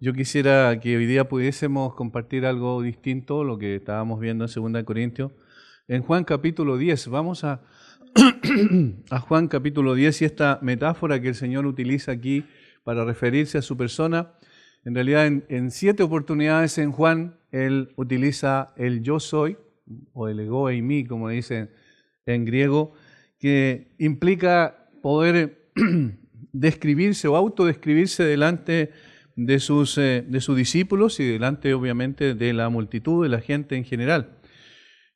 Yo quisiera que hoy día pudiésemos compartir algo distinto, lo que estábamos viendo en 2 Corintios. En Juan capítulo 10, vamos a, a Juan capítulo 10 y esta metáfora que el Señor utiliza aquí para referirse a su persona. En realidad en 7 oportunidades en Juan, Él utiliza el yo soy, o el ego eimi, como dicen en griego, que implica poder describirse o autodescribirse delante de sus discípulos y delante obviamente de la multitud, de la gente en general.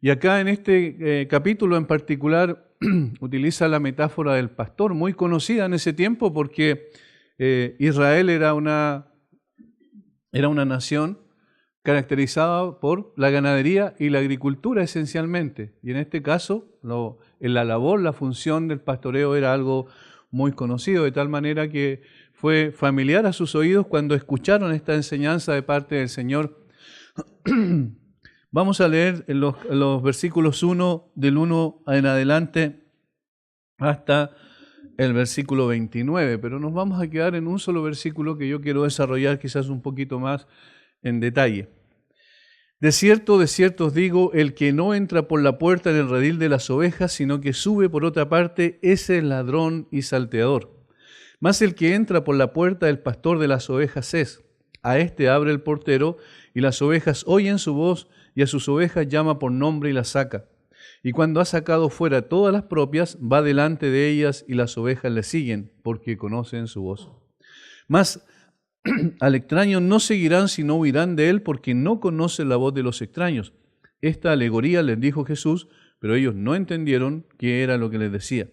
Y acá en este capítulo en particular utiliza la metáfora del pastor, muy conocida en ese tiempo porque Israel era una nación caracterizada por la ganadería y la agricultura esencialmente. Y en este caso, la labor, la función del pastoreo era algo muy conocido, de tal manera que fue familiar a sus oídos cuando escucharon esta enseñanza de parte del Señor. Vamos a leer en los versículos 1, del 1 en adelante hasta el versículo 29, pero nos vamos a quedar en un solo versículo que yo quiero desarrollar quizás un poquito más en detalle. De cierto os digo, el que no entra por la puerta en el redil de las ovejas, sino que sube por otra parte, ese es ladrón y salteador. Mas el que entra por la puerta del pastor de las ovejas es. A éste abre el portero, y las ovejas oyen su voz, y a sus ovejas llama por nombre y las saca. Y cuando ha sacado fuera todas las propias, va delante de ellas, y las ovejas le siguen, porque conocen su voz. Mas al extraño no seguirán, sino huirán de él, porque no conocen la voz de los extraños. Esta alegoría les dijo Jesús, pero ellos no entendieron qué era lo que les decía.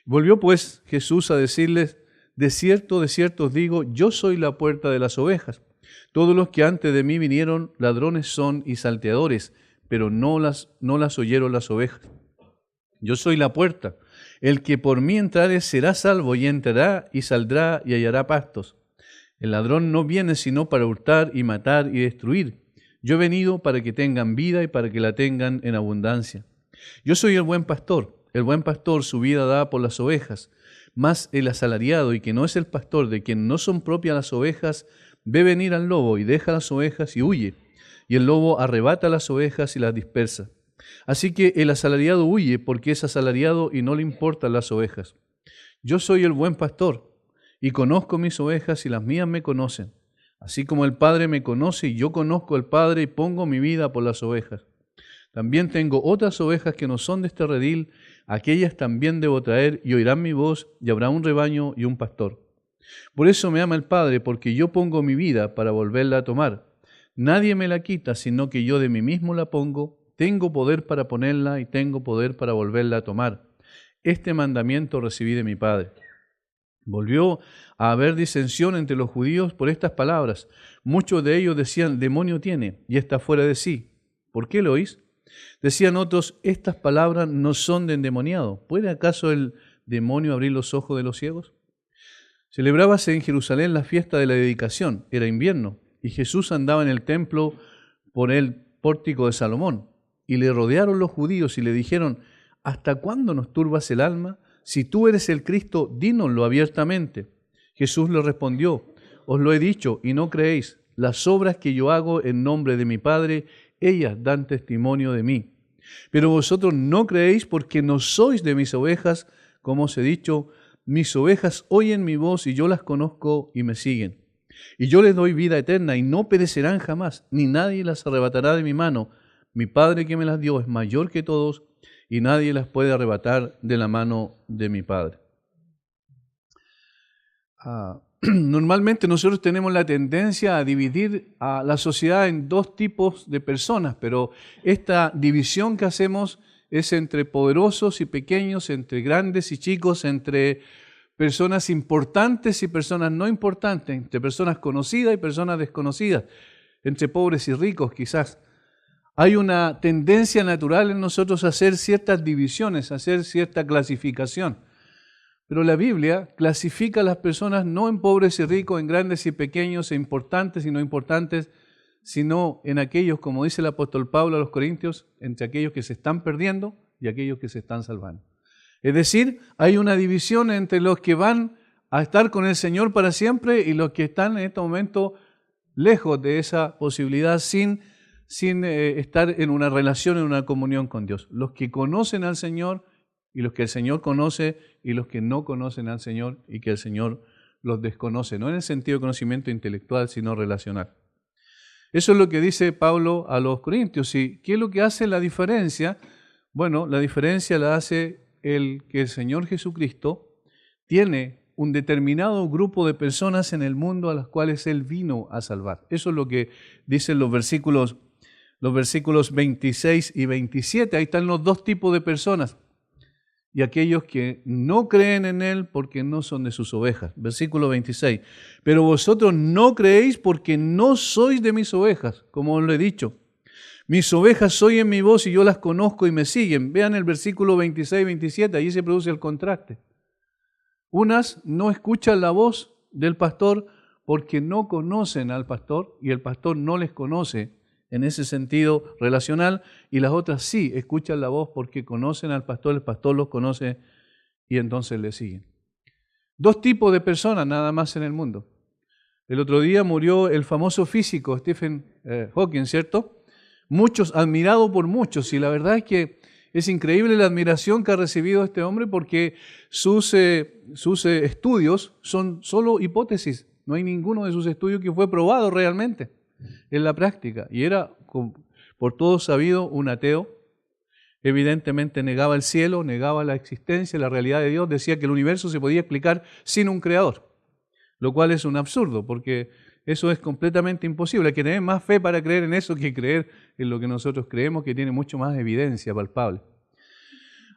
Volvió pues Jesús a decirles, de cierto os digo, yo soy la puerta de las ovejas. Todos los que antes de mí vinieron, ladrones son y salteadores, pero no las oyeron las ovejas. Yo soy la puerta. El que por mí entrare será salvo, y entrará y saldrá y hallará pastos. El ladrón no viene sino para hurtar y matar y destruir. Yo he venido para que tengan vida y para que la tengan en abundancia. Yo soy el buen pastor. El buen pastor su vida da por las ovejas. Mas el asalariado, y que no es el pastor, de quien no son propias las ovejas, ve venir al lobo y deja las ovejas y huye. Y el lobo arrebata las ovejas y las dispersa. Así que el asalariado huye porque es asalariado y no le importan las ovejas. Yo soy el buen pastor. Y conozco mis ovejas y las mías me conocen. Así como el Padre me conoce y yo conozco al Padre y pongo mi vida por las ovejas. También tengo otras ovejas que no son de este redil, aquellas también debo traer y oirán mi voz y habrá un rebaño y un pastor. Por eso me ama el Padre, porque yo pongo mi vida para volverla a tomar. Nadie me la quita, sino que yo de mí mismo la pongo. Tengo poder para ponerla y tengo poder para volverla a tomar. Este mandamiento recibí de mi Padre. Volvió a haber disensión entre los judíos por estas palabras. Muchos de ellos decían, demonio tiene y está fuera de sí. ¿Por qué lo oís? Decían otros, estas palabras no son de endemoniado. ¿Puede acaso el demonio abrir los ojos de los ciegos? Celebrábase en Jerusalén la fiesta de la dedicación. Era invierno y Jesús andaba en el templo por el pórtico de Salomón. Y le rodearon los judíos y le dijeron, ¿hasta cuándo nos turbas el alma? Si tú eres el Cristo, dínoslo abiertamente. Jesús le respondió, os lo he dicho y no creéis. Las obras que yo hago en nombre de mi Padre, ellas dan testimonio de mí. Pero vosotros no creéis porque no sois de mis ovejas, como os he dicho, mis ovejas oyen mi voz y yo las conozco y me siguen. Y yo les doy vida eterna y no perecerán jamás, ni nadie las arrebatará de mi mano. Mi Padre que me las dio es mayor que todos, y nadie las puede arrebatar de la mano de mi Padre. Normalmente nosotros tenemos la tendencia a dividir a la sociedad en dos tipos de personas, pero esta división que hacemos es entre poderosos y pequeños, entre grandes y chicos, entre personas importantes y personas no importantes, entre personas conocidas y personas desconocidas, entre pobres y ricos quizás. Hay una tendencia natural en nosotros a hacer ciertas divisiones, a hacer cierta clasificación. Pero la Biblia clasifica a las personas no en pobres y ricos, en grandes y pequeños, en importantes y no importantes, sino en aquellos, como dice el apóstol Pablo a los Corintios, entre aquellos que se están perdiendo y aquellos que se están salvando. Es decir, hay una división entre los que van a estar con el Señor para siempre y los que están en este momento lejos de esa posibilidad, sin estar en una relación, en una comunión con Dios. Los que conocen al Señor y los que el Señor conoce y los que no conocen al Señor y que el Señor los desconoce, no en el sentido de conocimiento intelectual, sino relacional. Eso es lo que dice Pablo a los Corintios. ¿Y qué es lo que hace la diferencia? Bueno, la diferencia la hace el que el Señor Jesucristo tiene un determinado grupo de personas en el mundo a las cuales Él vino a salvar. Eso es lo que dicen los versículos 26 y 27. Ahí están los dos tipos de personas. Y aquellos que no creen en Él porque no son de sus ovejas. Versículo 26. Pero vosotros no creéis porque no sois de mis ovejas, como os lo he dicho. Mis ovejas oyen mi voz y yo las conozco y me siguen. Vean el versículo 26 y 27, allí se produce el contraste. Unas no escuchan la voz del pastor porque no conocen al pastor y el pastor no les conoce en ese sentido relacional, y las otras sí escuchan la voz porque conocen al pastor, el pastor los conoce y entonces le siguen. Dos tipos de personas nada más en el mundo. El otro día murió el famoso físico Stephen Hawking, ¿cierto? Admirado por muchos, y la verdad es que es increíble la admiración que ha recibido este hombre porque sus estudios son solo hipótesis. No hay ninguno de sus estudios que fue probado realmente en la práctica. Y era, por todos sabido, un ateo. Evidentemente negaba el cielo, negaba la existencia, la realidad de Dios. Decía que el universo se podía explicar sin un creador, lo cual es un absurdo, porque eso es completamente imposible. Hay que tener más fe para creer en eso que creer en lo que nosotros creemos, que tiene mucho más evidencia palpable.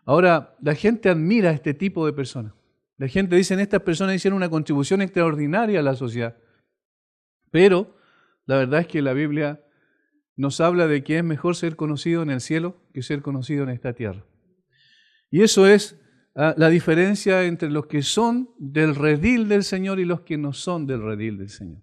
Ahora, la gente admira a este tipo de personas. La gente dice, estas personas hicieron una contribución extraordinaria a la sociedad. Pero la verdad es que la Biblia nos habla de que es mejor ser conocido en el cielo que ser conocido en esta tierra. Y eso es la diferencia entre los que son del redil del Señor y los que no son del redil del Señor.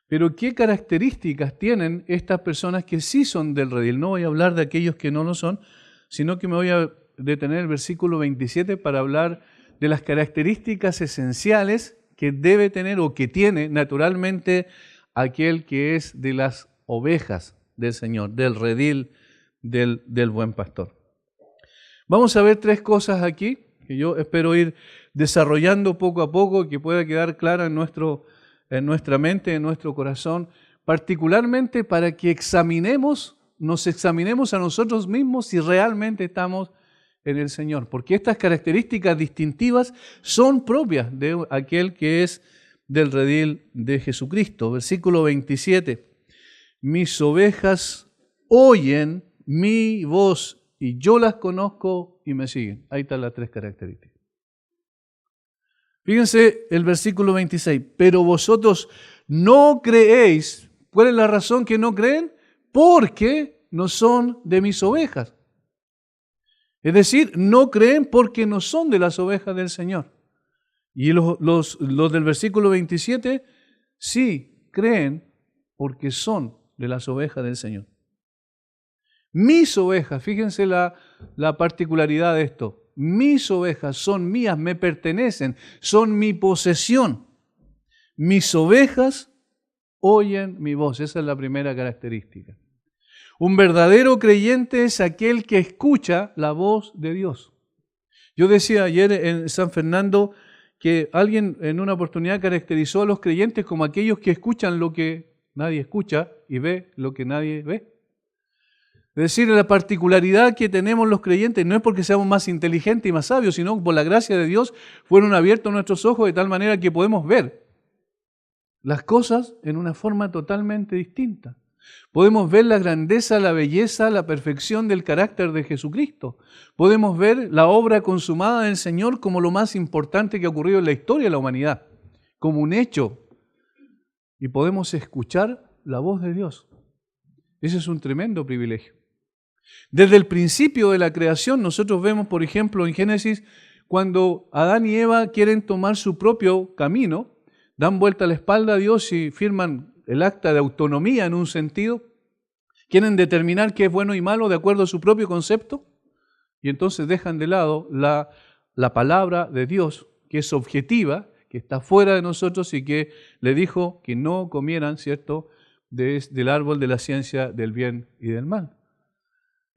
Pero ¿qué características tienen estas personas que sí son del redil? No voy a hablar de aquellos que no lo son, sino que me voy a detener en el versículo 27 para hablar de las características esenciales que debe tener o que tiene naturalmente aquel que es de las ovejas del Señor, del redil del buen pastor. Vamos a ver tres cosas aquí que yo espero ir desarrollando poco a poco, que pueda quedar clara en nuestra mente, en nuestro corazón, particularmente para que nos examinemos a nosotros mismos si realmente estamos en el Señor, porque estas características distintivas son propias de aquel que es del redil de Jesucristo. Versículo 27. Mis ovejas oyen mi voz y yo las conozco y me siguen. Ahí están las tres características. Fíjense el versículo 26. Pero vosotros no creéis. ¿Cuál es la razón que no creen? Porque no son de mis ovejas. Es decir, no creen porque no son de las ovejas del Señor. Y los del versículo 27 sí creen porque son de las ovejas del Señor. Mis ovejas, fíjense la particularidad de esto. Mis ovejas son mías, me pertenecen, son mi posesión. Mis ovejas oyen mi voz. Esa es la primera característica. Un verdadero creyente es aquel que escucha la voz de Dios. Yo decía ayer en San Fernando que alguien en una oportunidad caracterizó a los creyentes como aquellos que escuchan lo que nadie escucha y ve lo que nadie ve. Es decir, la particularidad que tenemos los creyentes no es porque seamos más inteligentes y más sabios, sino por la gracia de Dios fueron abiertos nuestros ojos de tal manera que podemos ver las cosas en una forma totalmente distinta. Podemos ver la grandeza, la belleza, la perfección del carácter de Jesucristo. Podemos ver la obra consumada del Señor como lo más importante que ha ocurrido en la historia de la humanidad, como un hecho. Y podemos escuchar la voz de Dios. Ese es un tremendo privilegio. Desde el principio de la creación, nosotros vemos, por ejemplo, en Génesis, cuando Adán y Eva quieren tomar su propio camino, dan vuelta a la espalda a Dios y firman el acta de autonomía en un sentido, quieren determinar qué es bueno y malo de acuerdo a su propio concepto, y entonces dejan de lado la palabra de Dios, que es objetiva, que está fuera de nosotros y que le dijo que no comieran, ¿cierto?, del árbol de la ciencia del bien y del mal.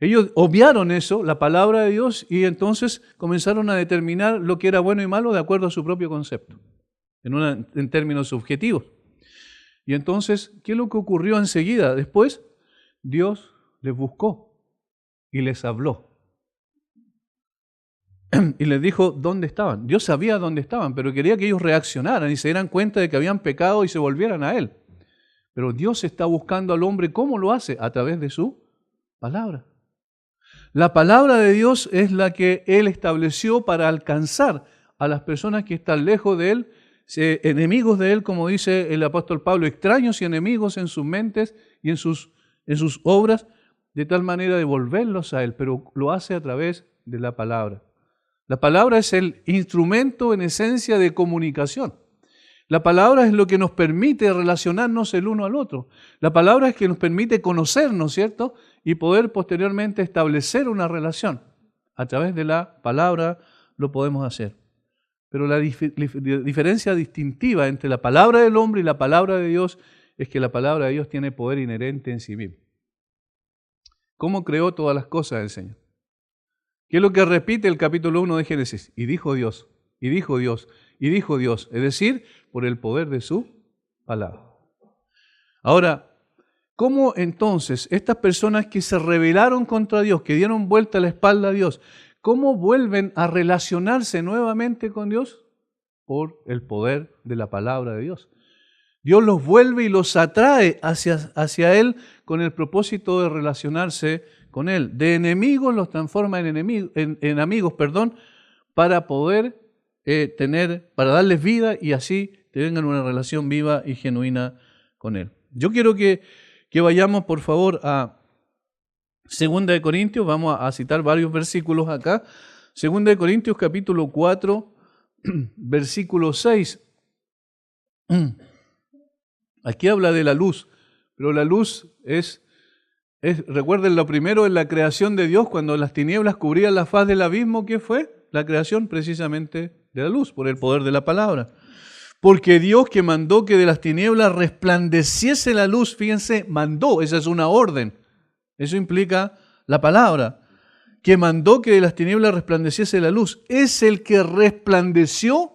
Ellos obviaron eso, la palabra de Dios, y entonces comenzaron a determinar lo que era bueno y malo de acuerdo a su propio concepto, en términos subjetivos. Y entonces, ¿qué es lo que ocurrió enseguida? Después, Dios les buscó y les habló. Y les dijo dónde estaban. Dios sabía dónde estaban, pero quería que ellos reaccionaran y se dieran cuenta de que habían pecado y se volvieran a Él. Pero Dios está buscando al hombre. ¿Cómo lo hace? A través de su palabra. La palabra de Dios es la que Él estableció para alcanzar a las personas que están lejos de Él, enemigos de Él, como dice el apóstol Pablo, extraños y enemigos en sus mentes y en sus obras, de tal manera de volverlos a Él, pero lo hace a través de la palabra. La palabra es el instrumento en esencia de comunicación. La palabra es lo que nos permite relacionarnos el uno al otro. La palabra es que nos permite conocernos, ¿cierto? Y poder posteriormente establecer una relación. A través de la palabra lo podemos hacer. Pero la diferencia distintiva entre la palabra del hombre y la palabra de Dios es que la palabra de Dios tiene poder inherente en sí mismo. ¿Cómo creó todas las cosas el Señor? ¿Qué es lo que repite el capítulo 1 de Génesis? Y dijo Dios, y dijo Dios, y dijo Dios. Es decir, por el poder de su palabra. Ahora, ¿cómo entonces estas personas que se rebelaron contra Dios, que dieron vuelta la espalda a Dios, cómo vuelven a relacionarse nuevamente con Dios? Por el poder de la palabra de Dios. Dios los vuelve y los atrae hacia Él con el propósito de relacionarse con Él. De enemigos los transforma en amigos, para poder para darles vida y así tengan una relación viva y genuina con Él. Yo quiero que vayamos, por favor, a 2 de Corintios. Vamos a citar varios versículos acá. 2 de Corintios, capítulo 4, versículo 6. Aquí habla de la luz, pero la luz recuerden, lo primero en la creación de Dios, cuando las tinieblas cubrían la faz del abismo, ¿qué fue? La creación precisamente de la luz, por el poder de la palabra. Porque Dios, que mandó que de las tinieblas resplandeciese la luz, fíjense, mandó, esa es una orden. Eso implica la palabra. Que mandó que de las tinieblas resplandeciese la luz. Es el que resplandeció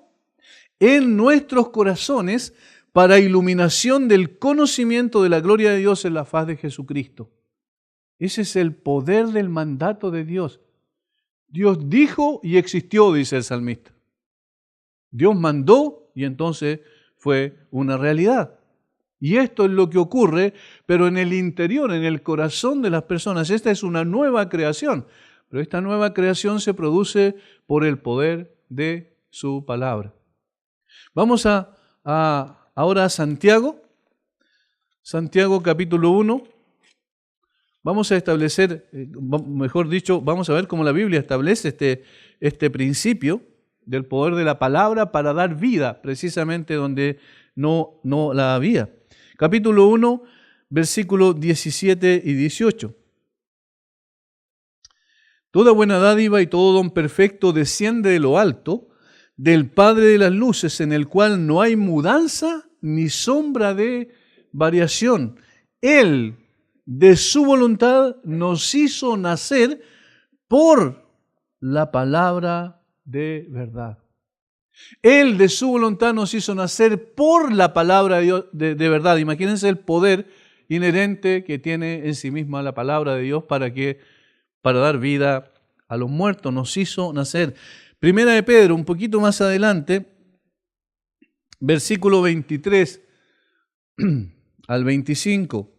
en nuestros corazones para iluminación del conocimiento de la gloria de Dios en la faz de Jesucristo. Ese es el poder del mandato de Dios. Dios dijo y existió, dice el salmista. Dios mandó y entonces fue una realidad. Y esto es lo que ocurre, pero en el interior, en el corazón de las personas. Esta es una nueva creación, pero esta nueva creación se produce por el poder de su palabra. Vamos ahora a Santiago. Santiago capítulo 1. Vamos a establecer, mejor dicho, vamos a ver cómo la Biblia establece este principio del poder de la palabra para dar vida precisamente donde no la había. Capítulo 1, versículos 17 y 18. Toda buena dádiva y todo don perfecto desciende de lo alto, del Padre de las luces, en el cual no hay mudanza ni sombra de variación. Él, de su voluntad, nos hizo nacer por la palabra de verdad. Él, de su voluntad, nos hizo nacer por la palabra de Dios, de verdad. Imagínense el poder inherente que tiene en sí misma la palabra de Dios para dar vida a los muertos. Nos hizo nacer. Primera de Pedro, un poquito más adelante, versículo 23 al 25.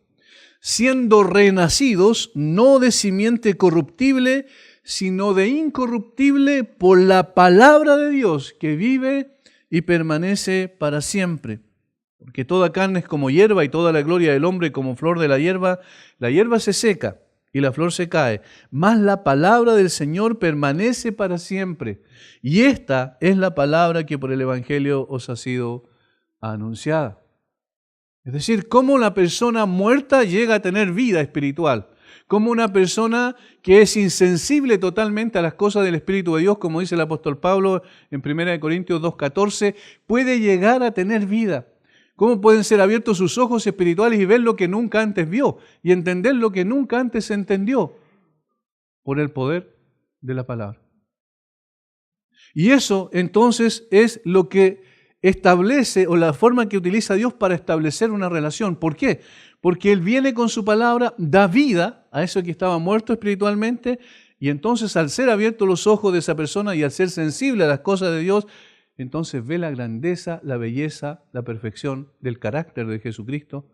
Siendo renacidos, no de simiente corruptible, sino de incorruptible por la palabra de Dios, que vive y permanece para siempre. Porque toda carne es como hierba y toda la gloria del hombre como flor de la hierba se seca y la flor se cae, mas la palabra del Señor permanece para siempre. Y esta es la palabra que por el Evangelio os ha sido anunciada. Es decir, cómo la persona muerta llega a tener vida espiritual. ¿Cómo una persona que es insensible totalmente a las cosas del Espíritu de Dios, como dice el apóstol Pablo en 1 Corintios 2:14, puede llegar a tener vida? ¿Cómo pueden ser abiertos sus ojos espirituales y ver lo que nunca antes vio y entender lo que nunca antes entendió? Por el poder de la palabra. Y eso entonces es lo que establece, o la forma que utiliza Dios para establecer una relación. ¿Por qué? Porque Él viene con su palabra, da vida a eso que estaba muerto espiritualmente, y entonces al ser abiertos los ojos de esa persona y al ser sensible a las cosas de Dios, entonces ve la grandeza, la belleza, la perfección del carácter de Jesucristo,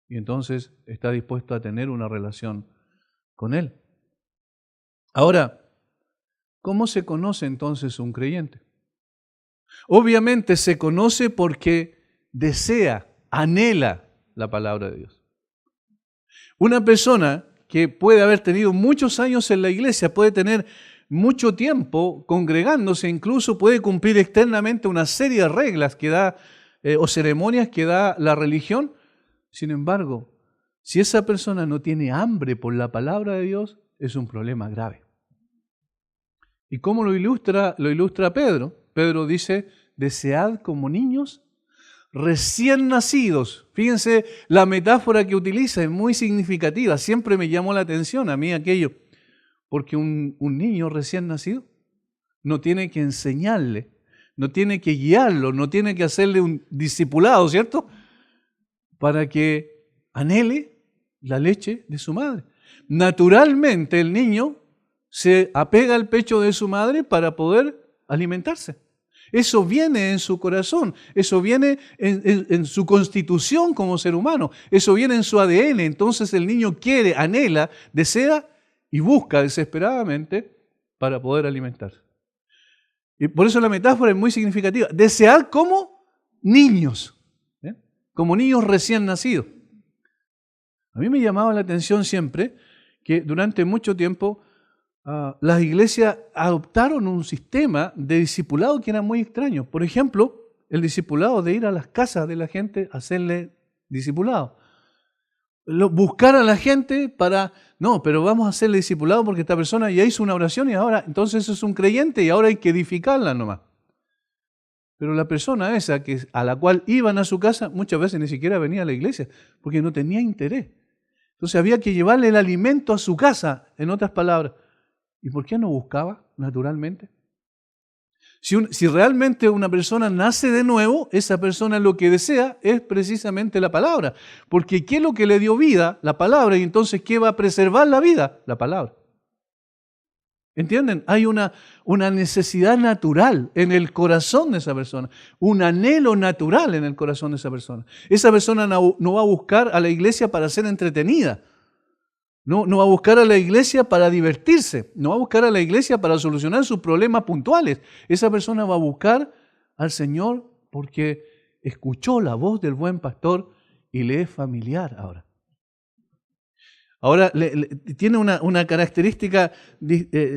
y entonces está dispuesto a tener una relación con Él. Ahora, ¿cómo se conoce entonces un creyente? Obviamente se conoce porque desea, anhela la palabra de Dios. Una persona que puede haber tenido muchos años en la iglesia, puede tener mucho tiempo congregándose, incluso puede cumplir externamente una serie de reglas que da o ceremonias que da la religión. Sin embargo, si esa persona no tiene hambre por la palabra de Dios, es un problema grave. ¿Y cómo lo ilustra? Lo ilustra Pedro. Pedro dice, desead como niños recién nacidos. Fíjense, la metáfora que utiliza es muy significativa. Siempre me llamó la atención a mí aquello. Porque un niño recién nacido no tiene que enseñarle, no tiene que guiarlo, no tiene que hacerle un discipulado, ¿cierto? Para que anhele la leche de su madre. Naturalmente el niño se apega al pecho de su madre para poder alimentarse. Eso viene en su corazón, eso viene en su constitución como ser humano, eso viene en su ADN. Entonces el niño quiere, anhela, desea y busca desesperadamente para poder alimentarse. Y por eso la metáfora es muy significativa. Desear como niños, como niños recién nacidos. A mí me llamaba la atención siempre que durante mucho tiempo las iglesias adoptaron un sistema de discipulado que era muy extraño. Por ejemplo, el discipulado de ir a las casas de la gente a hacerle discipulado. Buscar a la gente para, no, pero vamos a hacerle discipulado porque esta persona ya hizo una oración y ahora, entonces es un creyente y ahora hay que edificarla nomás. Pero la persona esa a la cual iban a su casa muchas veces ni siquiera venía a la iglesia porque no tenía interés. Entonces había que llevarle el alimento a su casa, en otras palabras. ¿Y por qué no buscaba naturalmente? Si realmente una persona nace de nuevo, esa persona lo que desea es precisamente la palabra. Porque ¿qué es lo que le dio vida? La palabra. Y entonces, ¿qué va a preservar la vida? La palabra. ¿Entienden? Hay una necesidad natural en el corazón de esa persona. Un anhelo natural en el corazón de esa persona. Esa persona no va a buscar a la iglesia para ser entretenida. No va a buscar a la iglesia para divertirse, no va a buscar a la iglesia para solucionar sus problemas puntuales. Esa persona va a buscar al Señor porque escuchó la voz del buen pastor y le es familiar ahora. Ahora tiene una característica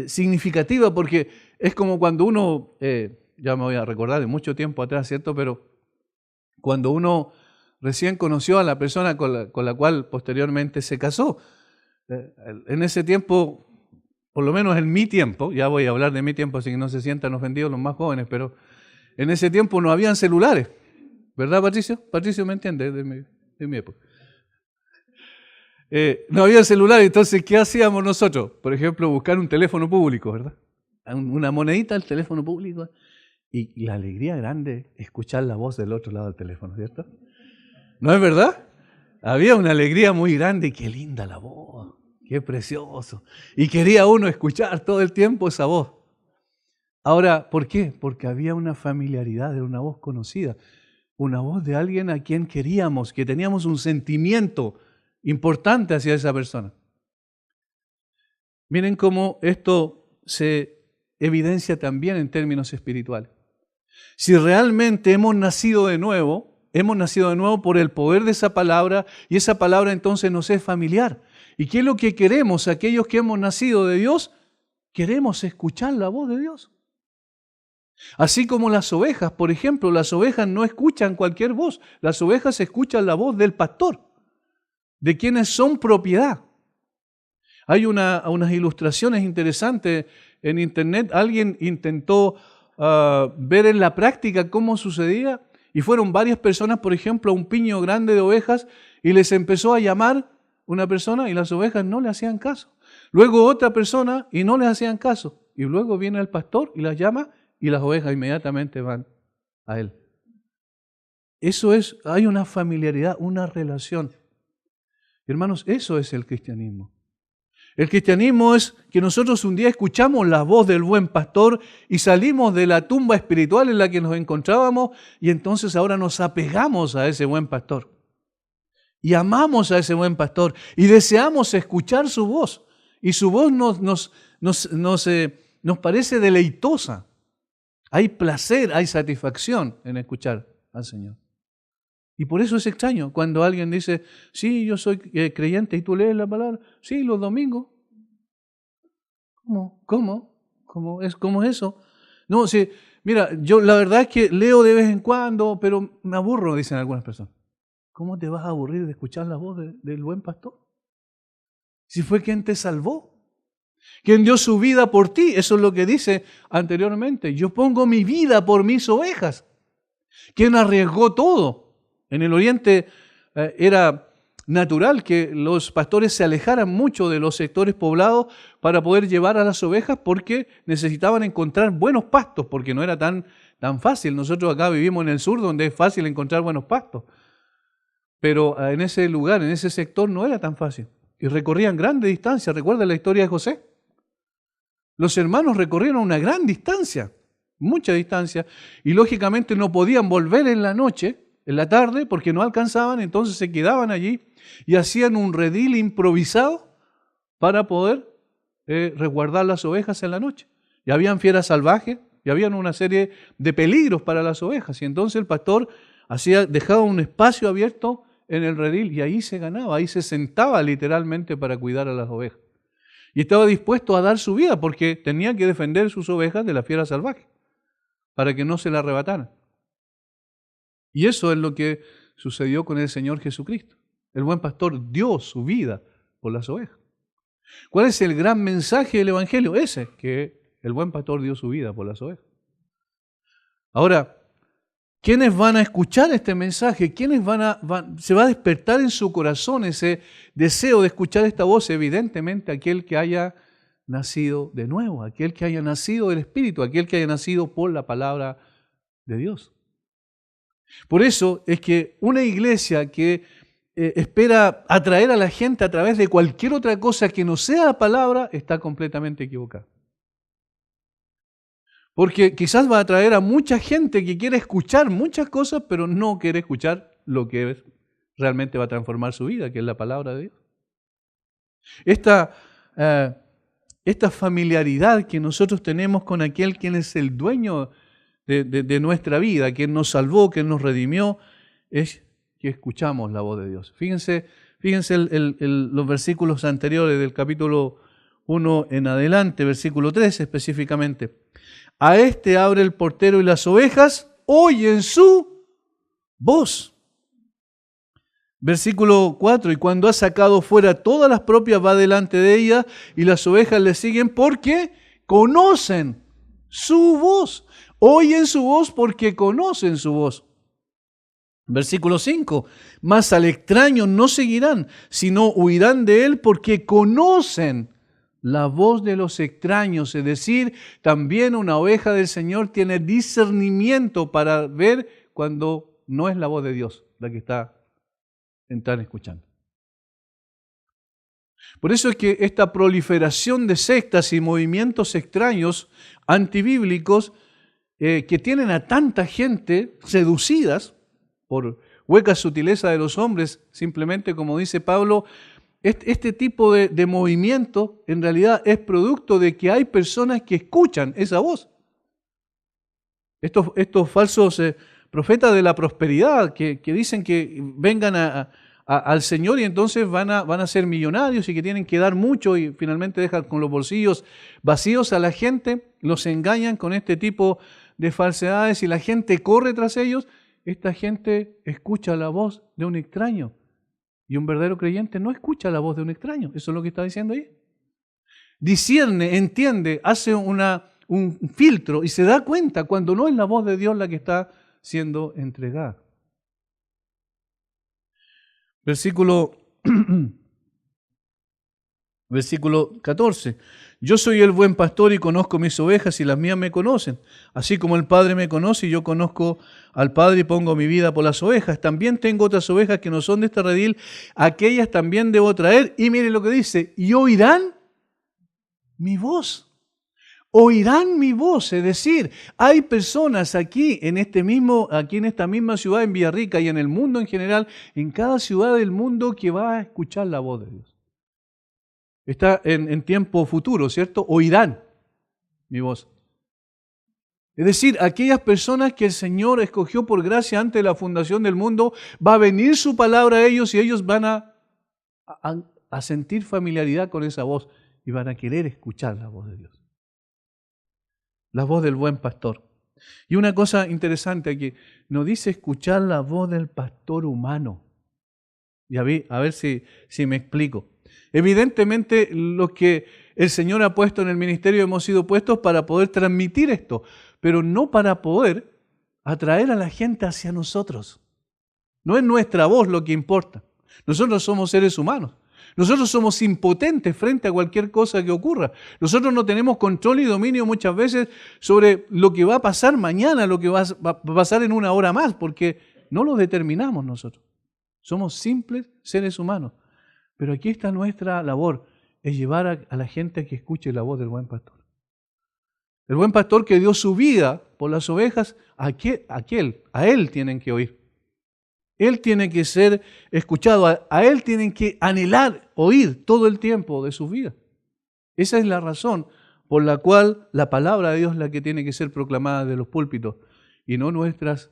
significativa porque es como cuando uno, ya me voy a recordar de mucho tiempo atrás, ¿cierto? Pero cuando uno recién conoció a la persona con la cual posteriormente se casó, en ese tiempo, por lo menos en mi tiempo, ya voy a hablar de mi tiempo así que no se sientan ofendidos los más jóvenes, pero en ese tiempo no habían celulares, ¿verdad, Patricio? Patricio me entiende de mi época. No había celulares, entonces ¿qué hacíamos nosotros? Por ejemplo, buscar un teléfono público, ¿verdad? Una monedita al teléfono público y la alegría grande escuchar la voz del otro lado del teléfono, ¿cierto? ¿No es verdad? Había una alegría muy grande y qué linda la voz. Qué precioso. Y quería uno escuchar todo el tiempo esa voz. Ahora, ¿por qué? Porque había una familiaridad, era una voz conocida. Una voz de alguien a quien queríamos, que teníamos un sentimiento importante hacia esa persona. Miren cómo esto se evidencia también en términos espirituales. Si realmente hemos nacido de nuevo por el poder de esa palabra y esa palabra entonces nos es familiar. ¿Y qué es lo que queremos aquellos que hemos nacido de Dios? Queremos escuchar la voz de Dios. Así como las ovejas, por ejemplo, las ovejas no escuchan cualquier voz, las ovejas escuchan la voz del pastor, de quienes son propiedad. Hay unas ilustraciones interesantes en internet. Alguien intentó ver en la práctica cómo sucedía y fueron varias personas, por ejemplo, a un piño grande de ovejas y les empezó a llamar una persona y las ovejas no le hacían caso. Luego otra persona y no les hacían caso. Y luego viene el pastor y las llama y las ovejas inmediatamente van a él. Eso es, hay una familiaridad, una relación. Hermanos, eso es el cristianismo. El cristianismo es que nosotros un día escuchamos la voz del buen pastor y salimos de la tumba espiritual en la que nos encontrábamos y entonces ahora nos apegamos a ese buen pastor. Y amamos a ese buen pastor y deseamos escuchar su voz. Y su voz nos parece deleitosa. Hay placer, hay satisfacción en escuchar al Señor. Y por eso es extraño cuando alguien dice, sí, yo soy creyente y tú lees la palabra, sí, los domingos. ¿Cómo es eso? No, sí, mira, yo la verdad es que leo de vez en cuando, pero me aburro, dicen algunas personas. ¿Cómo te vas a aburrir de escuchar la voz del buen pastor? Si fue quien te salvó, quien dio su vida por ti, eso es lo que dice anteriormente. Yo pongo mi vida por mis ovejas. Quien arriesgó todo. En el Oriente era natural que los pastores se alejaran mucho de los sectores poblados para poder llevar a las ovejas porque necesitaban encontrar buenos pastos, porque no era tan fácil. Nosotros acá vivimos en el sur donde es fácil encontrar buenos pastos. Pero en ese lugar, en ese sector no era tan fácil. Y recorrían grandes distancias. ¿Recuerdan la historia de José? Los hermanos recorrieron una gran distancia, mucha distancia, y lógicamente no podían volver en la noche, en la tarde, porque no alcanzaban, entonces se quedaban allí y hacían un redil improvisado para poder resguardar las ovejas en la noche. Y habían fieras salvajes, y habían una serie de peligros para las ovejas, y entonces el pastor dejaba un espacio abierto en el redil y ahí se ganaba, ahí se sentaba literalmente para cuidar a las ovejas. Y estaba dispuesto a dar su vida porque tenía que defender sus ovejas de la fiera salvaje para que no se la arrebataran. Y eso es lo que sucedió con el Señor Jesucristo. El buen pastor dio su vida por las ovejas. ¿Cuál es el gran mensaje del Evangelio? Ese, que el buen pastor dio su vida por las ovejas. Ahora, ¿quiénes van a escuchar este mensaje? ¿Quiénes se va a despertar en su corazón ese deseo de escuchar esta voz? Evidentemente aquel que haya nacido de nuevo, aquel que haya nacido del Espíritu, aquel que haya nacido por la palabra de Dios. Por eso es que una iglesia que espera atraer a la gente a través de cualquier otra cosa que no sea la palabra, está completamente equivocada. Porque quizás va a atraer a mucha gente que quiere escuchar muchas cosas, pero no quiere escuchar lo que realmente va a transformar su vida, que es la palabra de Dios. Esta familiaridad que nosotros tenemos con aquel quien es el dueño de nuestra vida, quien nos salvó, quien nos redimió, es que escuchamos la voz de Dios. Fíjense los versículos anteriores del capítulo 1 en adelante, versículo 3 específicamente. A este abre el portero y las ovejas oyen su voz. Versículo 4, y cuando ha sacado fuera todas las propias va delante de ella y las ovejas le siguen porque conocen su voz. Oyen su voz porque conocen su voz. Versículo 5, mas al extraño no seguirán, sino huirán de él porque conocen la voz de los extraños. Es decir, también una oveja del Señor tiene discernimiento para ver cuando no es la voz de Dios la que están escuchando. Por eso es que esta proliferación de sectas y movimientos extraños antibíblicos que tienen a tanta gente seducidas por huecas sutilezas de los hombres, simplemente como dice Pablo, este tipo de movimiento en realidad es producto de que hay personas que escuchan esa voz. Estos falsos profetas de la prosperidad que dicen que vengan al Señor y entonces van a ser millonarios y que tienen que dar mucho y finalmente dejan con los bolsillos vacíos a la gente, los engañan con este tipo de falsedades y la gente corre tras ellos. Esta gente escucha la voz de un extraño y un verdadero creyente no escucha la voz de un extraño. Eso es lo que está diciendo ahí. discierne, entiende, hace un filtro y se da cuenta cuando no es la voz de Dios la que está siendo entregada. Versículo 14. Yo soy el buen pastor y conozco mis ovejas y las mías me conocen. Así como el Padre me conoce y yo conozco al Padre y pongo mi vida por las ovejas. También tengo otras ovejas que no son de este redil. Aquellas también debo traer. Y mire lo que dice. Y oirán mi voz. Oirán mi voz. Es decir, hay personas aquí en esta misma ciudad, en Villarrica y en el mundo en general, en cada ciudad del mundo que va a escuchar la voz de Dios. Está en tiempo futuro, ¿cierto? Oirán mi voz. Es decir, aquellas personas que el Señor escogió por gracia antes de la fundación del mundo, va a venir su palabra a ellos y ellos van a sentir familiaridad con esa voz y van a querer escuchar la voz de Dios. La voz del buen pastor. Y una cosa interesante aquí, nos dice escuchar la voz del pastor humano. Y a ver si me explico. Evidentemente, los que el Señor ha puesto en el ministerio hemos sido puestos para poder transmitir esto, pero no para poder atraer a la gente hacia nosotros. No es nuestra voz lo que importa. Nosotros somos seres humanos. Nosotros somos impotentes frente a cualquier cosa que ocurra. Nosotros no tenemos control y dominio muchas veces sobre lo que va a pasar mañana, lo que va a pasar en una hora más, porque no lo determinamos nosotros. Somos simples seres humanos. Pero aquí está nuestra labor, es llevar a la gente a que escuche la voz del buen pastor. El buen pastor que dio su vida por las ovejas, a él tienen que oír. Él tiene que ser escuchado, a él tienen que anhelar oír todo el tiempo de su vida. Esa es la razón por la cual la palabra de Dios es la que tiene que ser proclamada de los púlpitos y no nuestras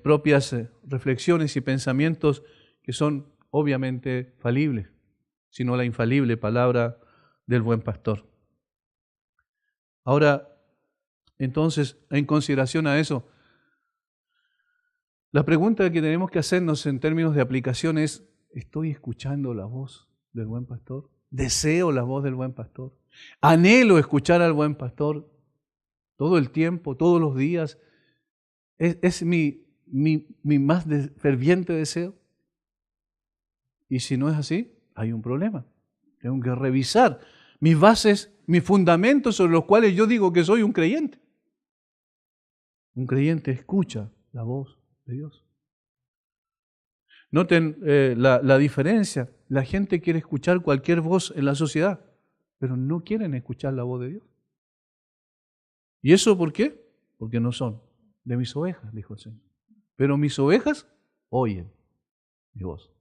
propias reflexiones y pensamientos que son obviamente falibles, sino la infalible palabra del buen pastor. Ahora, entonces, en consideración a eso, la pregunta que tenemos que hacernos en términos de aplicación es, ¿estoy escuchando la voz del buen pastor? ¿Deseo la voz del buen pastor? ¿Anhelo escuchar al buen pastor todo el tiempo, todos los días? ¿Es mi más ferviente deseo? Y si no es así, hay un problema. Tengo que revisar mis bases, mis fundamentos sobre los cuales yo digo que soy un creyente. Un creyente escucha la voz de Dios. Noten la diferencia. La gente quiere escuchar cualquier voz en la sociedad, pero no quieren escuchar la voz de Dios. ¿Y eso por qué? Porque no son de mis ovejas, dijo el Señor. Pero mis ovejas oyen mi voz.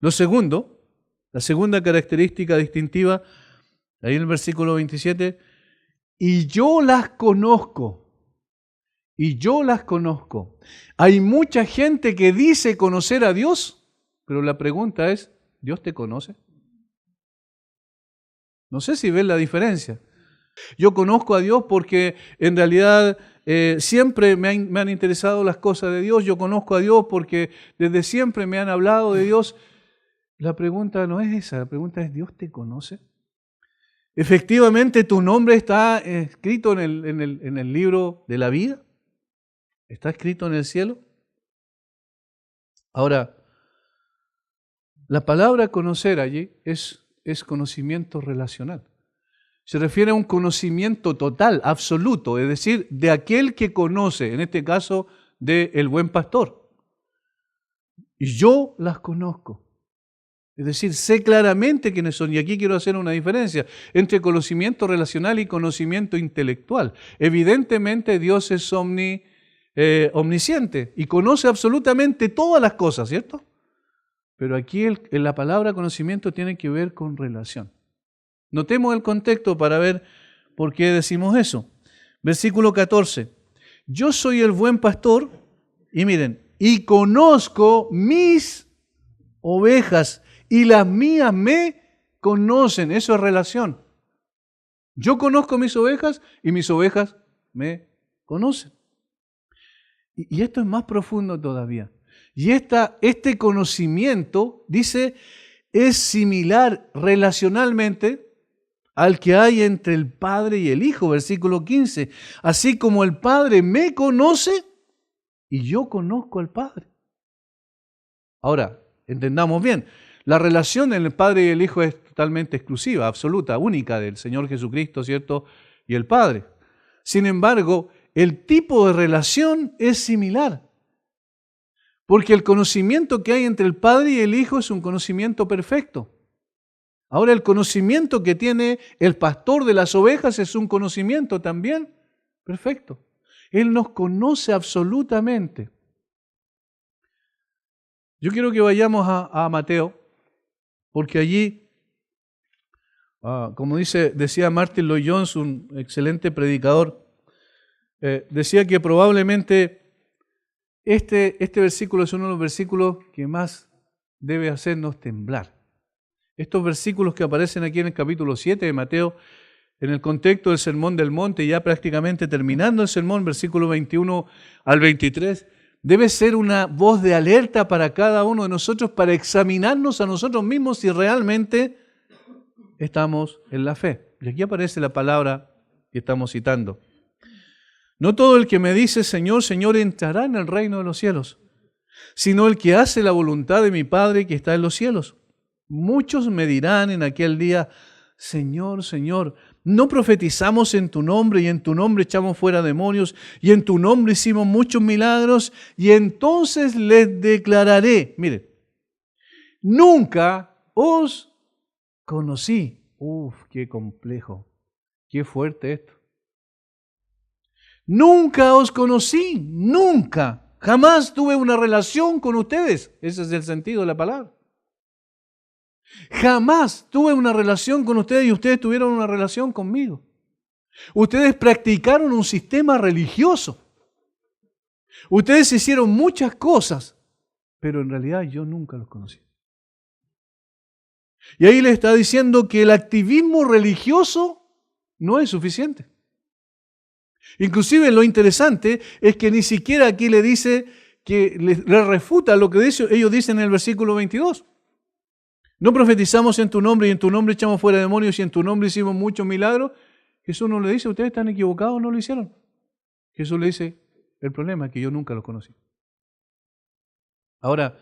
Lo segundo, la segunda característica distintiva, ahí en el versículo 27, y yo las conozco. Y yo las conozco. Hay mucha gente que dice conocer a Dios, pero la pregunta es, ¿Dios te conoce? No sé si ven la diferencia. Yo conozco a Dios porque en realidad siempre me han interesado las cosas de Dios. Yo conozco a Dios porque desde siempre me han hablado de Dios. La pregunta no es esa, la pregunta es, ¿Dios te conoce? Efectivamente, tu nombre está escrito en el libro de la vida. ¿Está escrito en el cielo? Ahora, la palabra conocer allí es conocimiento relacional. Se refiere a un conocimiento total, absoluto, es decir, de aquel que conoce, en este caso, del buen pastor. Y yo las conozco. Es decir, sé claramente quiénes son. Y aquí quiero hacer una diferencia entre conocimiento relacional y conocimiento intelectual. Evidentemente, Dios es omnisciente y conoce absolutamente todas las cosas, ¿cierto? Pero aquí en la palabra conocimiento tiene que ver con relación. Notemos el contexto para ver por qué decimos eso. Versículo 14. Yo soy el buen pastor, y miren, y conozco mis ovejas, y las mías me conocen. Eso es relación. Yo conozco mis ovejas, y mis ovejas me conocen. Y esto es más profundo todavía. Y este conocimiento, dice, es similar relacionalmente al que hay entre el Padre y el Hijo, versículo 15. Así como el Padre me conoce y yo conozco al Padre. Ahora, entendamos bien, la relación entre el Padre y el Hijo es totalmente exclusiva, absoluta, única del Señor Jesucristo, ¿cierto? Y el Padre. Sin embargo, el tipo de relación es similar. Porque el conocimiento que hay entre el Padre y el Hijo es un conocimiento perfecto. Ahora, el conocimiento que tiene el pastor de las ovejas es un conocimiento también perfecto. Él nos conoce absolutamente. Yo quiero que vayamos a Mateo, porque allí, como decía Martin Lloyd-Jones, un excelente predicador, decía que probablemente este versículo es uno de los versículos que más debe hacernos temblar. Estos versículos que aparecen aquí en el capítulo 7 de Mateo, en el contexto del Sermón del Monte, ya prácticamente terminando el sermón, versículo 21 al 23, debe ser una voz de alerta para cada uno de nosotros, para examinarnos a nosotros mismos si realmente estamos en la fe. Y aquí aparece la palabra que estamos citando. No todo el que me dice Señor, Señor entrará en el reino de los cielos, sino el que hace la voluntad de mi Padre que está en los cielos. Muchos me dirán en aquel día, Señor, Señor, ¿no profetizamos en tu nombre y en tu nombre echamos fuera demonios y en tu nombre hicimos muchos milagros? Y entonces les declararé, mire, nunca os conocí. Uf, qué complejo, qué fuerte esto. Nunca os conocí, nunca, jamás tuve una relación con ustedes. Ese es el sentido de la palabra. Jamás tuve una relación con ustedes y ustedes tuvieron una relación conmigo. Ustedes practicaron un sistema religioso. Ustedes hicieron muchas cosas, pero en realidad yo nunca los conocí. Y ahí le está diciendo que el activismo religioso no es suficiente. Inclusive lo interesante es que ni siquiera aquí le dice que le refuta lo que ellos dicen en el versículo 22. No profetizamos en tu nombre y en tu nombre echamos fuera demonios y en tu nombre hicimos muchos milagros. Jesús no le dice, ustedes están equivocados, no lo hicieron. Jesús le dice, el problema es que yo nunca los conocí. Ahora,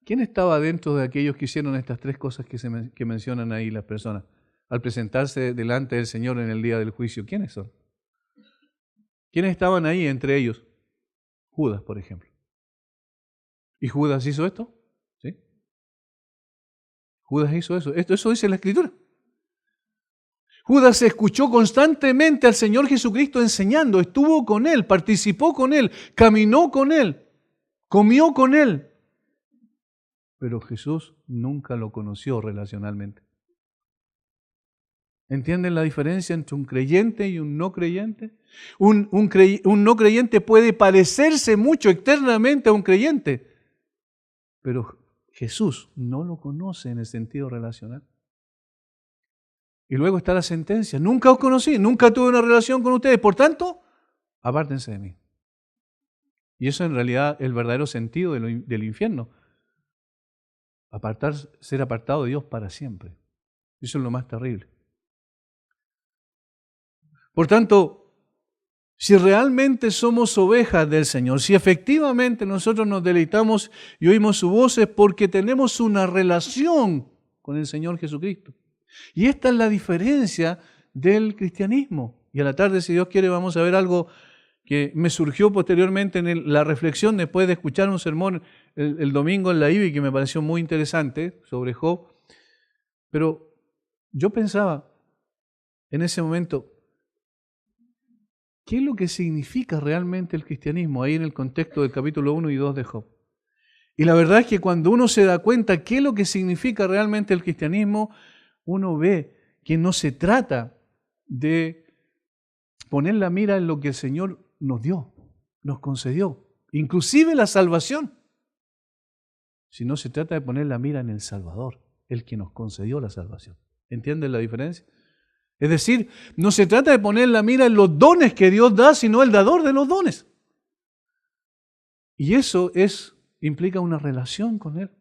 ¿quién estaba dentro de aquellos que hicieron estas tres cosas que mencionan ahí las personas? Al presentarse delante del Señor en el día del juicio, ¿quiénes son? ¿Quiénes estaban ahí entre ellos? Judas, por ejemplo. ¿Y Judas hizo esto? ¿Sí? Judas hizo eso. Eso dice la Escritura. Judas escuchó constantemente al Señor Jesucristo enseñando, estuvo con Él, participó con Él, caminó con Él, comió con Él. Pero Jesús nunca lo conoció relacionalmente. ¿Entienden la diferencia entre un creyente y un no creyente? Un no creyente puede parecerse mucho externamente a un creyente, pero Jesús no lo conoce en el sentido relacional. Y luego está la sentencia. Nunca os conocí, nunca tuve una relación con ustedes, por tanto, apártense de mí. Y eso en realidad es el verdadero sentido del infierno. Ser apartado de Dios para siempre. Eso es lo más terrible. Por tanto, si realmente somos ovejas del Señor, si efectivamente nosotros nos deleitamos y oímos su voz, es porque tenemos una relación con el Señor Jesucristo. Y esta es la diferencia del cristianismo. Y a la tarde, si Dios quiere, vamos a ver algo que me surgió posteriormente en la reflexión después de escuchar un sermón el domingo en la IBI que me pareció muy interesante sobre Job. Pero yo pensaba en ese momento, ¿qué es lo que significa realmente el cristianismo ahí en el contexto del capítulo 1 y 2 de Job? Y la verdad es que cuando uno se da cuenta qué es lo que significa realmente el cristianismo, uno ve que no se trata de poner la mira en lo que el Señor nos dio, nos concedió, inclusive la salvación, sino se trata de poner la mira en el Salvador, el que nos concedió la salvación. ¿Entienden la diferencia? Es decir, no se trata de poner la mira en los dones que Dios da, sino el dador de los dones. Y eso implica una relación con Él.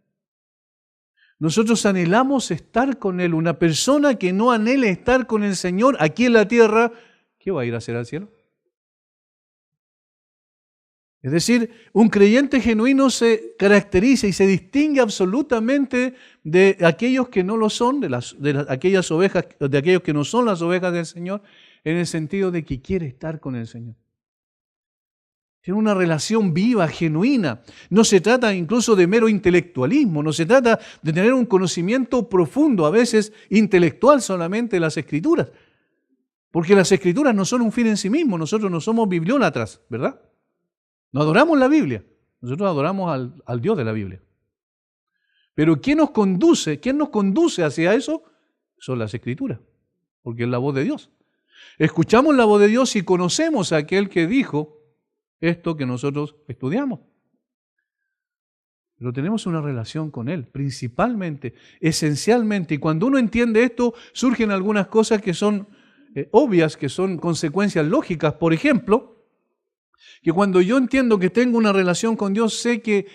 Nosotros anhelamos estar con Él. Una persona que no anhele estar con el Señor aquí en la tierra, ¿qué va a ir a hacer al cielo? Es decir, un creyente genuino se caracteriza y se distingue absolutamente de aquellos que no lo son, aquellas ovejas, de aquellos que no son las ovejas del Señor, en el sentido de que quiere estar con el Señor. Tiene una relación viva, genuina. No se trata incluso de mero intelectualismo, no se trata de tener un conocimiento profundo, a veces intelectual solamente de las Escrituras. Porque las Escrituras no son un fin en sí mismo, nosotros no somos bibliólatras, ¿verdad? No adoramos la Biblia, nosotros adoramos al Dios de la Biblia. Pero ¿quién nos conduce hacia eso? Son las Escrituras, porque es la voz de Dios. Escuchamos la voz de Dios y conocemos a aquel que dijo esto que nosotros estudiamos. Pero tenemos una relación con Él, principalmente, esencialmente. Y cuando uno entiende esto, surgen algunas cosas que son obvias, que son consecuencias lógicas. Por ejemplo, que cuando yo entiendo que tengo una relación con Dios, sé que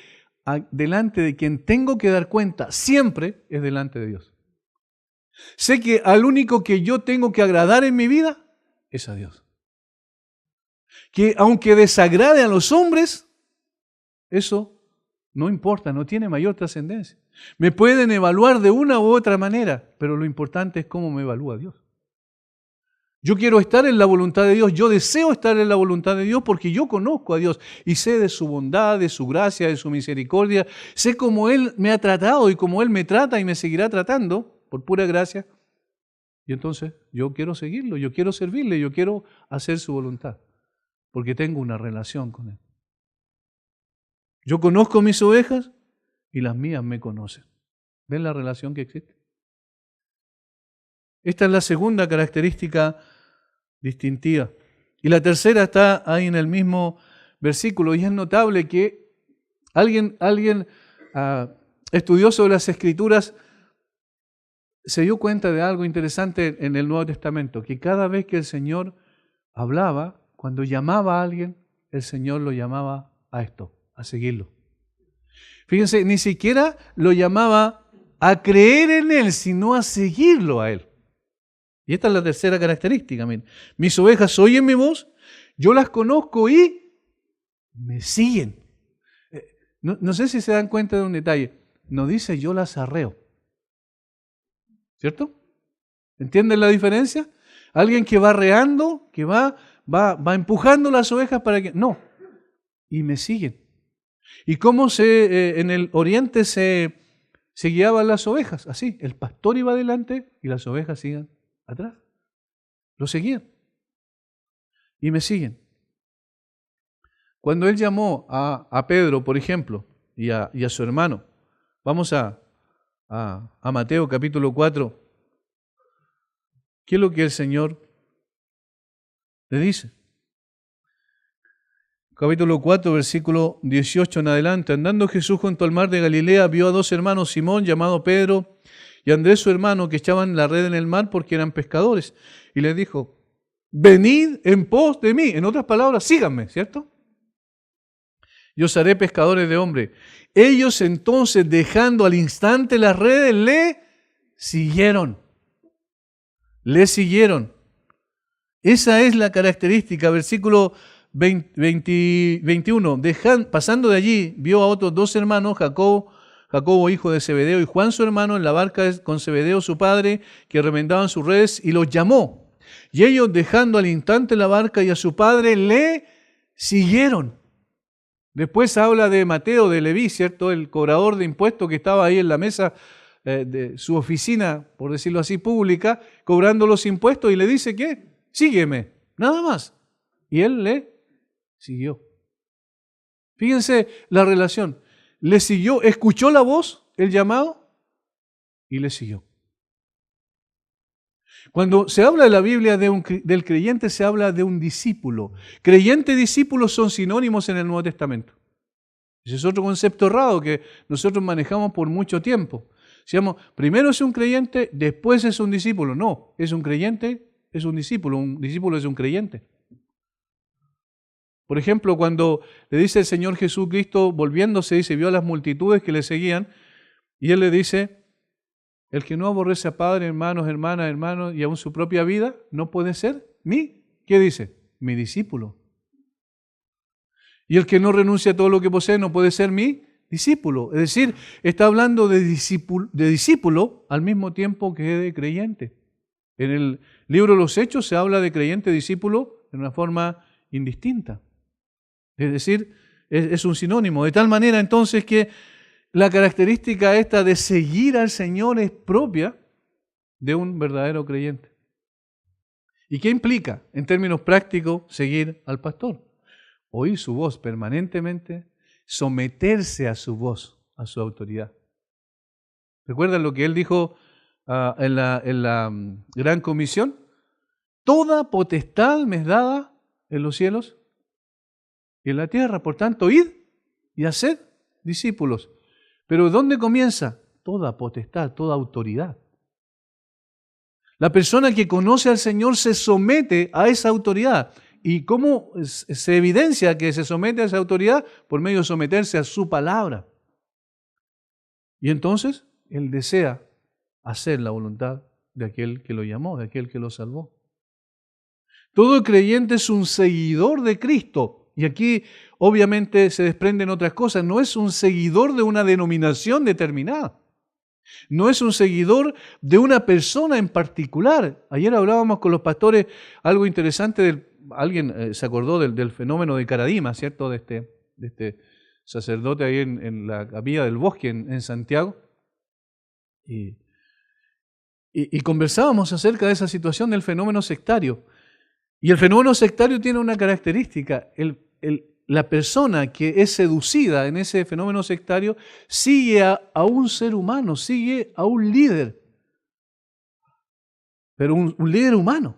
delante de quien tengo que dar cuenta siempre es delante de Dios. Sé que al único que yo tengo que agradar en mi vida es a Dios. Que aunque desagrade a los hombres, eso no importa, no tiene mayor trascendencia. Me pueden evaluar de una u otra manera, pero lo importante es cómo me evalúa Dios. Yo quiero estar en la voluntad de Dios, yo deseo estar en la voluntad de Dios porque yo conozco a Dios y sé de su bondad, de su gracia, de su misericordia, sé cómo Él me ha tratado y cómo Él me trata y me seguirá tratando por pura gracia. Y entonces yo quiero seguirlo, yo quiero servirle, yo quiero hacer su voluntad porque tengo una relación con Él. Yo conozco mis ovejas y las mías me conocen. ¿Ven la relación que existe? Esta es la segunda característica distintiva. Y la tercera está ahí en el mismo versículo, y es notable que alguien estudioso de las Escrituras se dio cuenta de algo interesante en el Nuevo Testamento, que cada vez que el Señor hablaba, cuando llamaba a alguien, el Señor lo llamaba a esto, a seguirlo. Fíjense, ni siquiera lo llamaba a creer en Él, sino a seguirlo a Él. Y esta es la tercera característica. Miren. Mis ovejas oyen mi voz, yo las conozco y me siguen. No sé si se dan cuenta de un detalle. No dice yo las arreo. ¿Cierto? ¿Entienden la diferencia? Alguien que va arreando, que va empujando las ovejas para que... No, y me siguen. ¿Y cómo en el oriente se guiaban las ovejas? Así, el pastor iba adelante y las ovejas siguen atrás. Lo seguían. Y me siguen. Cuando Él llamó a Pedro, por ejemplo, y a su hermano, vamos a Mateo capítulo 4, ¿qué es lo que el Señor le dice? Capítulo 4, versículo 18 en adelante. Andando Jesús junto al mar de Galilea, vio a dos hermanos, Simón, llamado Pedro, y Andrés su hermano, que echaban la red en el mar porque eran pescadores. Y les dijo, venid en pos de mí. En otras palabras, síganme, ¿cierto? Yo os haré pescadores de hombres. Ellos entonces, dejando al instante las redes, le siguieron. Le siguieron. Esa es la característica. Versículo 21. Pasando de allí, vio a otros dos hermanos, Jacobo, hijo de Zebedeo, y Juan su hermano, en la barca con Zebedeo su padre, que remendaban sus redes, y los llamó. Y ellos, dejando al instante la barca y a su padre, le siguieron. Después habla de Mateo, de Leví, ¿cierto? El cobrador de impuestos que estaba ahí en la mesa de su oficina, por decirlo así, pública, cobrando los impuestos, y le dice, ¿qué? Sígueme, nada más. Y él le siguió. Fíjense la relación. Le siguió, escuchó la voz, el llamado, y le siguió. Cuando se habla de la Biblia del creyente, se habla de un discípulo. Creyente y discípulo son sinónimos en el Nuevo Testamento. Ese es otro concepto errado que nosotros manejamos por mucho tiempo. Decíamos, primero es un creyente, después es un discípulo. No, es un creyente, es un discípulo es un creyente. Por ejemplo, cuando le dice el Señor Jesucristo, volviéndose, dice, vio a las multitudes que le seguían, y Él le dice, El que no aborrece a padre, hermanos, hermanas, hermanos y aún su propia vida, no puede ser ¿qué dice? Mi discípulo. Y el que no renuncia a todo lo que posee no puede ser mi discípulo. Es decir, está hablando de discípulo al mismo tiempo que de creyente. En el libro de los Hechos se habla de creyente discípulo de una forma indistinta. Es decir, es un sinónimo. De tal manera entonces que la característica esta de seguir al Señor es propia de un verdadero creyente. ¿Y qué implica en términos prácticos seguir al pastor? Oír su voz permanentemente, someterse a su voz, a su autoridad. ¿Recuerdan lo que él dijo en la Gran Comisión? Toda potestad me es dada en los cielos y en la tierra. Por tanto, id y haced discípulos. Pero ¿dónde comienza? Toda potestad, toda autoridad. La persona que conoce al Señor se somete a esa autoridad. ¿Y cómo se evidencia que se somete a esa autoridad? Por medio de someterse a su palabra. Y entonces él desea hacer la voluntad de aquel que lo llamó, de aquel que lo salvó. Todo creyente es un seguidor de Cristo. Y aquí obviamente se desprenden otras cosas. No es un seguidor de una denominación determinada. No es un seguidor de una persona en particular. Ayer hablábamos con los pastores algo interesante. Alguien se acordó del fenómeno de Caradima, ¿cierto? De este sacerdote ahí en la Capilla del Bosque en Santiago. Y conversábamos acerca de esa situación del fenómeno sectario. Y el fenómeno sectario tiene una característica. La persona que es seducida en ese fenómeno sectario sigue a un ser humano, sigue a un líder. Pero un líder humano,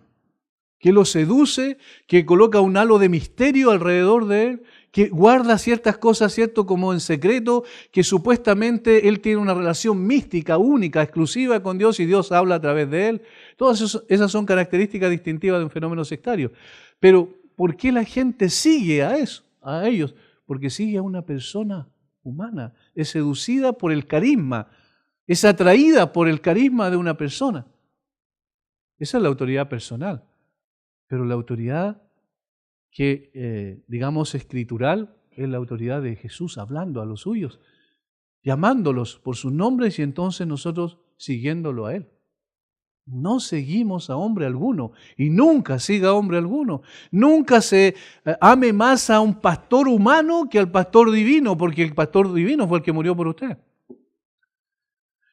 que lo seduce, que coloca un halo de misterio alrededor de él, que guarda ciertas cosas, ¿cierto?, como en secreto, que supuestamente él tiene una relación mística, única, exclusiva con Dios y Dios habla a través de él. Todas esas son características distintivas de un fenómeno sectario. Pero, ¿por qué la gente sigue a eso, a ellos? Porque sigue a una persona humana, es seducida por el carisma, es atraída por el carisma de una persona. Esa es la autoridad personal. Pero la autoridad que, digamos, escritural, es la autoridad de Jesús hablando a los suyos, llamándolos por sus nombres y entonces nosotros siguiéndolo a Él. No seguimos a hombre alguno y nunca siga a hombre alguno. Nunca se ame más a un pastor humano que al pastor divino, porque el pastor divino fue el que murió por usted.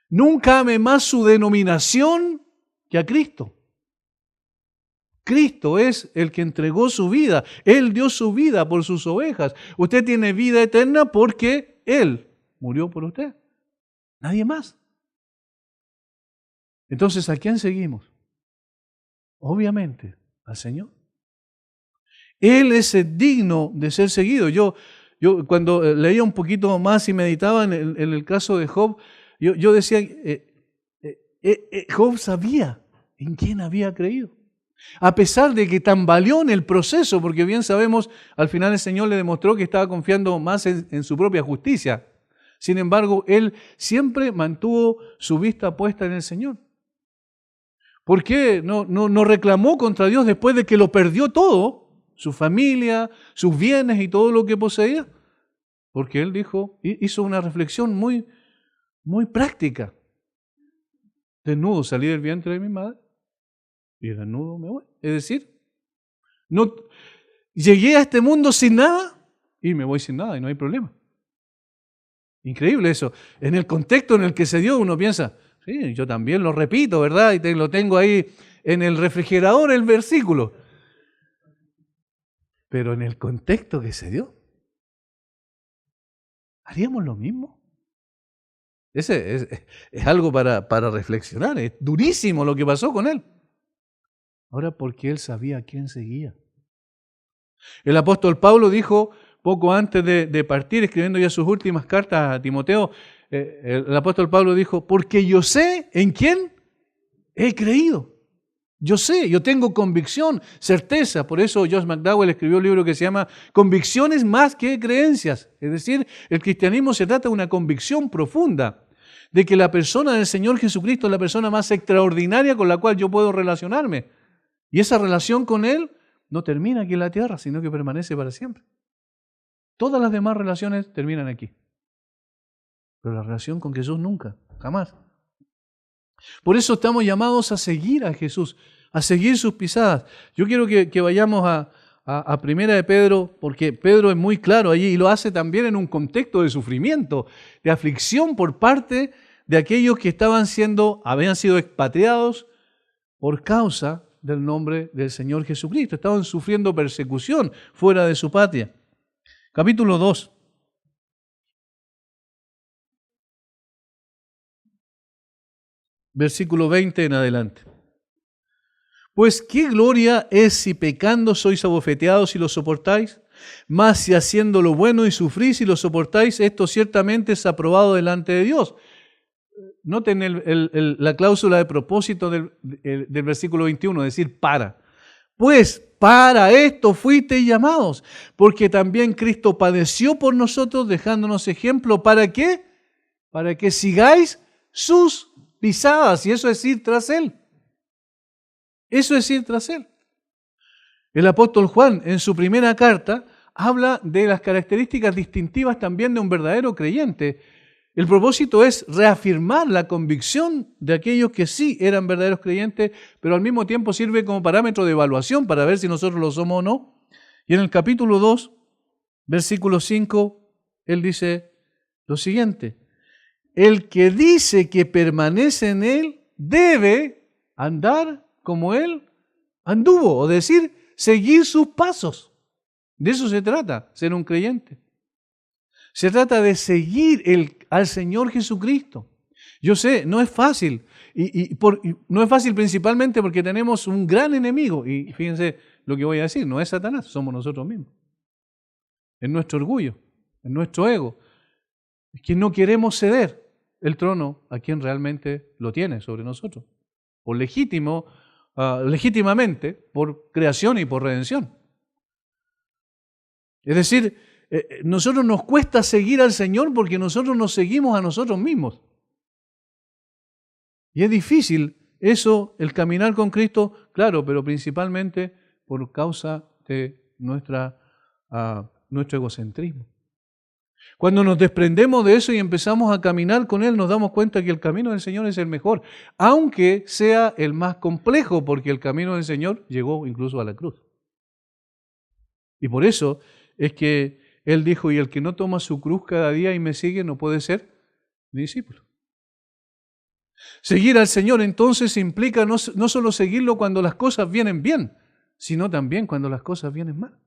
Nunca ame más su denominación que a Cristo. Cristo es el que entregó su vida. Él dio su vida por sus ovejas. Usted tiene vida eterna porque Él murió por usted. Nadie más. Entonces, ¿a quién seguimos? Obviamente, al Señor. Él es digno de ser seguido. Yo cuando leía un poquito más y meditaba en el caso de Job, yo decía, Job sabía en quién había creído. A pesar de que tambaleó en el proceso, porque bien sabemos, al final el Señor le demostró que estaba confiando más en su propia justicia. Sin embargo, él siempre mantuvo su vista puesta en el Señor. ¿Por qué no reclamó contra Dios después de que lo perdió todo? Su familia, sus bienes y todo lo que poseía. Porque él hizo una reflexión muy, muy práctica. Desnudo salí del vientre de mi madre y desnudo me voy. Es decir, llegué a este mundo sin nada y me voy sin nada y no hay problema. Increíble eso. En el contexto en el que se dio uno piensa, sí, yo también lo repito, ¿verdad? Y lo tengo ahí en el refrigerador el versículo. Pero en el contexto que se dio, ¿haríamos lo mismo? Ese es algo para reflexionar. Es durísimo lo que pasó con él. Ahora, porque él sabía a quién seguía. El apóstol Pablo dijo, poco antes de partir, escribiendo ya sus últimas cartas a Timoteo, el apóstol Pablo dijo, porque yo sé en quién he creído. Yo sé, yo tengo convicción, certeza. Por eso Josh McDowell escribió un libro que se llama Convicciones más que creencias. Es decir, el cristianismo se trata de una convicción profunda. de que la persona del Señor Jesucristo es la persona más extraordinaria con la cual yo puedo relacionarme. Y esa relación con Él no termina aquí en la tierra, sino que permanece para siempre. Todas las demás relaciones terminan aquí. Pero la relación con Jesús nunca, jamás. Por eso estamos llamados a seguir a Jesús, a seguir sus pisadas. Yo quiero que vayamos a Primera de Pedro, porque Pedro es muy claro allí y lo hace también en un contexto de sufrimiento, de aflicción por parte de aquellos que habían sido expatriados por causa del nombre del Señor Jesucristo. Estaban sufriendo persecución fuera de su patria. Capítulo 2. Versículo 20 en adelante. Pues qué gloria es si pecando sois abofeteados y lo soportáis, mas si haciendo lo bueno y sufrís y lo soportáis, esto ciertamente es aprobado delante de Dios. Noten la cláusula de propósito del versículo 21, es decir, para. Pues para esto fuisteis llamados, porque también Cristo padeció por nosotros, dejándonos ejemplo. ¿Para qué? Para que sigáis sus pisadas, y eso es ir tras Él. Eso es ir tras Él. El apóstol Juan, en su primera carta, habla de las características distintivas también de un verdadero creyente. El propósito es reafirmar la convicción de aquellos que sí eran verdaderos creyentes, pero al mismo tiempo sirve como parámetro de evaluación para ver si nosotros lo somos o no. Y en el capítulo 2, versículo 5, él dice lo siguiente: el que dice que permanece en Él debe andar como Él anduvo, o decir, seguir sus pasos. De eso se trata, ser un creyente. Se trata de seguir al Señor Jesucristo. Yo sé, no es fácil, y no es fácil principalmente porque tenemos un gran enemigo, y fíjense lo que voy a decir, no es Satanás, somos nosotros mismos. Es nuestro orgullo, es nuestro ego, es que no queremos ceder el trono a quien realmente lo tiene sobre nosotros, por legítimamente, por creación y por redención. Es decir, nosotros nos cuesta seguir al Señor porque nosotros nos seguimos a nosotros mismos. Y es difícil eso, el caminar con Cristo, claro, pero principalmente por causa de nuestro egocentrismo. Cuando nos desprendemos de eso y empezamos a caminar con Él, nos damos cuenta que el camino del Señor es el mejor, aunque sea el más complejo, porque el camino del Señor llegó incluso a la cruz. Y por eso es que Él dijo, y el que no toma su cruz cada día y me sigue no puede ser mi discípulo. Seguir al Señor entonces implica no solo seguirlo cuando las cosas vienen bien, sino también cuando las cosas vienen mal.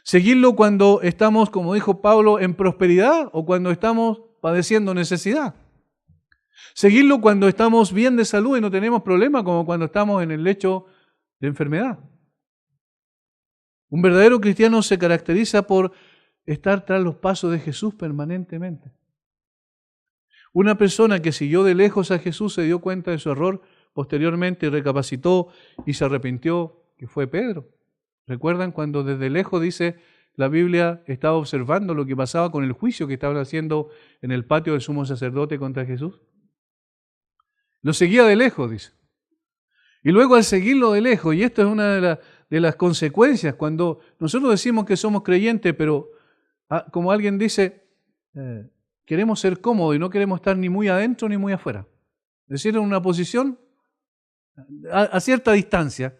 Seguirlo cuando estamos, como dijo Pablo, en prosperidad o cuando estamos padeciendo necesidad. Seguirlo cuando estamos bien de salud y no tenemos problemas, como cuando estamos en el lecho de enfermedad. Un verdadero cristiano se caracteriza por estar tras los pasos de Jesús permanentemente. Una persona que siguió de lejos a Jesús se dio cuenta de su error posteriormente, recapacitó y se arrepintió, que fue Pedro. ¿Recuerdan cuando desde lejos, dice la Biblia, estaba observando lo que pasaba con el juicio que estaban haciendo en el patio del sumo sacerdote contra Jesús? Lo seguía de lejos, dice. Y luego al seguirlo de lejos, y esto es una de las consecuencias, cuando nosotros decimos que somos creyentes, pero como alguien dice, queremos ser cómodos y no queremos estar ni muy adentro ni muy afuera. Es decir, en una posición a cierta distancia.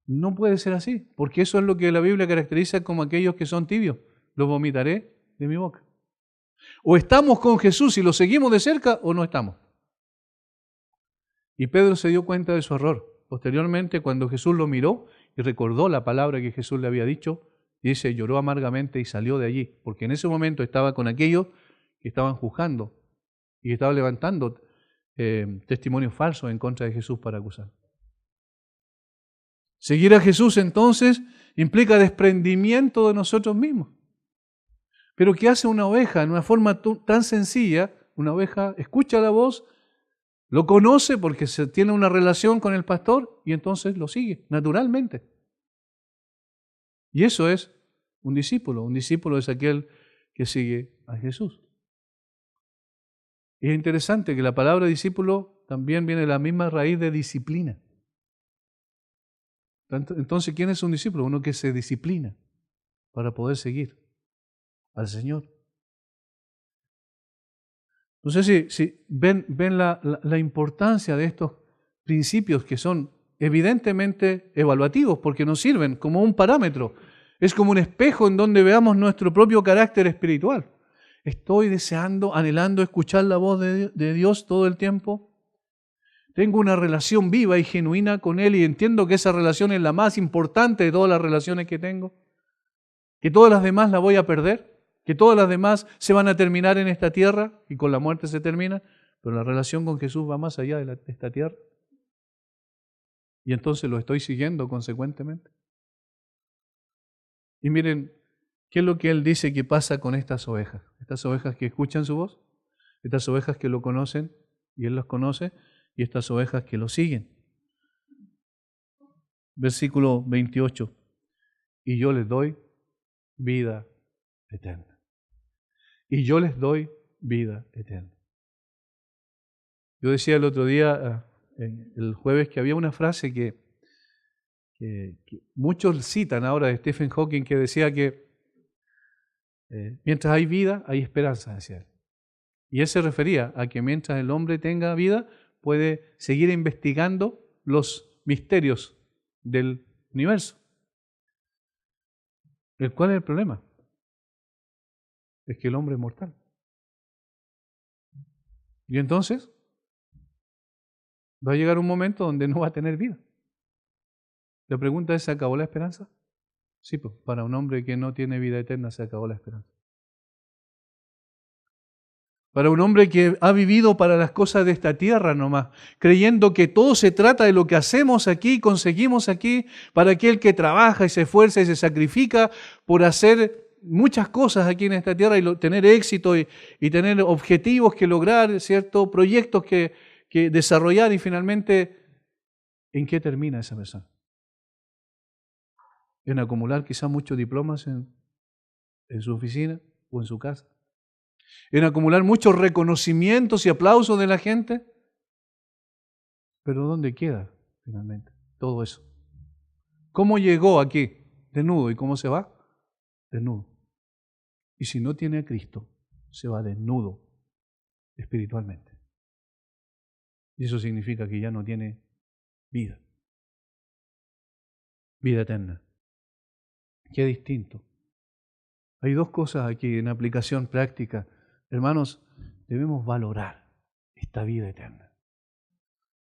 No puede ser así, porque eso es lo que la Biblia caracteriza como aquellos que son tibios. Los vomitaré de mi boca. O estamos con Jesús y lo seguimos de cerca o no estamos. Y Pedro se dio cuenta de su error. Posteriormente, cuando Jesús lo miró y recordó la palabra que Jesús le había dicho, dice, lloró amargamente y salió de allí, porque en ese momento estaba con aquellos que estaban juzgando y estaban levantando testimonios falsos en contra de Jesús para acusar. Seguir a Jesús entonces implica desprendimiento de nosotros mismos. Pero ¿qué hace una oveja? En una forma tan sencilla, una oveja escucha la voz, lo conoce porque se tiene una relación con el pastor y entonces lo sigue naturalmente. Y eso es un discípulo. Un discípulo es aquel que sigue a Jesús. Y es interesante que la palabra discípulo también viene de la misma raíz de disciplina. Entonces, ¿quién es un discípulo? Uno que se disciplina para poder seguir al Señor. No sé si ven la importancia de estos principios que son evidentemente evaluativos porque nos sirven como un parámetro. Es como un espejo en donde veamos nuestro propio carácter espiritual. ¿Estoy deseando, anhelando escuchar la voz de Dios todo el tiempo? ¿Tengo una relación viva y genuina con Él y entiendo que esa relación es la más importante de todas las relaciones que tengo? ¿Que todas las demás las voy a perder? ¿Que todas las demás se van a terminar en esta tierra y con la muerte se termina? Pero la relación con Jesús va más allá de esta tierra. Y entonces lo estoy siguiendo consecuentemente. Y miren, ¿qué es lo que Él dice que pasa con estas ovejas? Estas ovejas que escuchan su voz, estas ovejas que lo conocen y Él las conoce, y estas ovejas que lo siguen. Versículo 28. Y yo les doy vida eterna. Y yo les doy vida eterna. Yo decía el otro día, el jueves, que había una frase que muchos citan ahora de Stephen Hawking, que decía que mientras hay vida, hay esperanza, decía él. Y él se refería a que mientras el hombre tenga vida, puede seguir investigando los misterios del universo. ¿Cuál es el problema? Es que el hombre es mortal. Y entonces va a llegar un momento donde no va a tener vida. La pregunta es, ¿se acabó la esperanza? Sí, pues para un hombre que no tiene vida eterna se acabó la esperanza. Para un hombre que ha vivido para las cosas de esta tierra nomás, creyendo que todo se trata de lo que hacemos aquí, conseguimos aquí, para aquel que trabaja y se esfuerza y se sacrifica por hacer muchas cosas aquí en esta tierra y tener éxito y tener objetivos que lograr, ¿cierto? Proyectos que desarrollar y finalmente, ¿en qué termina esa persona? En acumular quizás muchos diplomas en su oficina o en su casa. En acumular muchos reconocimientos y aplausos de la gente. Pero ¿dónde queda finalmente todo eso? ¿Cómo llegó aquí? Desnudo. ¿Y cómo se va? Desnudo. Y si no tiene a Cristo, se va desnudo espiritualmente. Y eso significa que ya no tiene vida. Vida eterna. Qué distinto. Hay dos cosas aquí en aplicación práctica. Hermanos, debemos valorar esta vida eterna.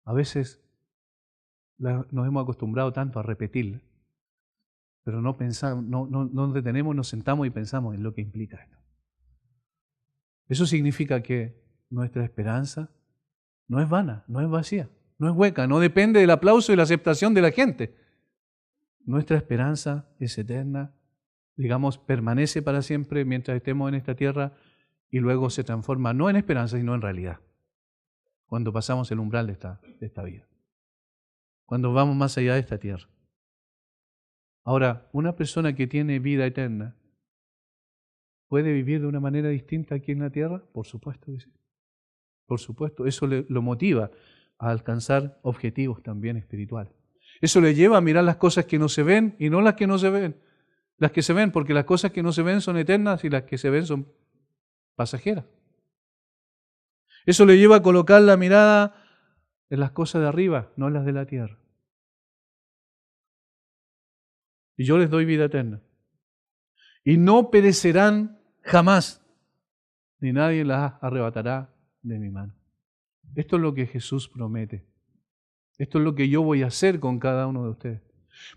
A veces nos hemos acostumbrado tanto a repetirla, pero no pensamos, no detenemos, nos sentamos y pensamos en lo que implica esto. Eso significa que nuestra esperanza no es vana, no es vacía, no es hueca, no depende del aplauso y la aceptación de la gente. Nuestra esperanza es eterna, digamos, permanece para siempre mientras estemos en esta tierra y luego se transforma no en esperanza, sino en realidad, cuando pasamos el umbral de esta vida, cuando vamos más allá de esta tierra. Ahora, una persona que tiene vida eterna, ¿puede vivir de una manera distinta aquí en la tierra? Por supuesto que sí. Por supuesto, eso lo motiva a alcanzar objetivos también espirituales. Eso le lleva a mirar las cosas que no se ven y no las que no se ven. Las que se ven, porque las cosas que no se ven son eternas y las que se ven son pasajeras. Eso le lleva a colocar la mirada en las cosas de arriba, no en las de la tierra. Y yo les doy vida eterna. Y no perecerán jamás, ni nadie las arrebatará de mi mano. Esto es lo que Jesús promete. Esto es lo que yo voy a hacer con cada uno de ustedes.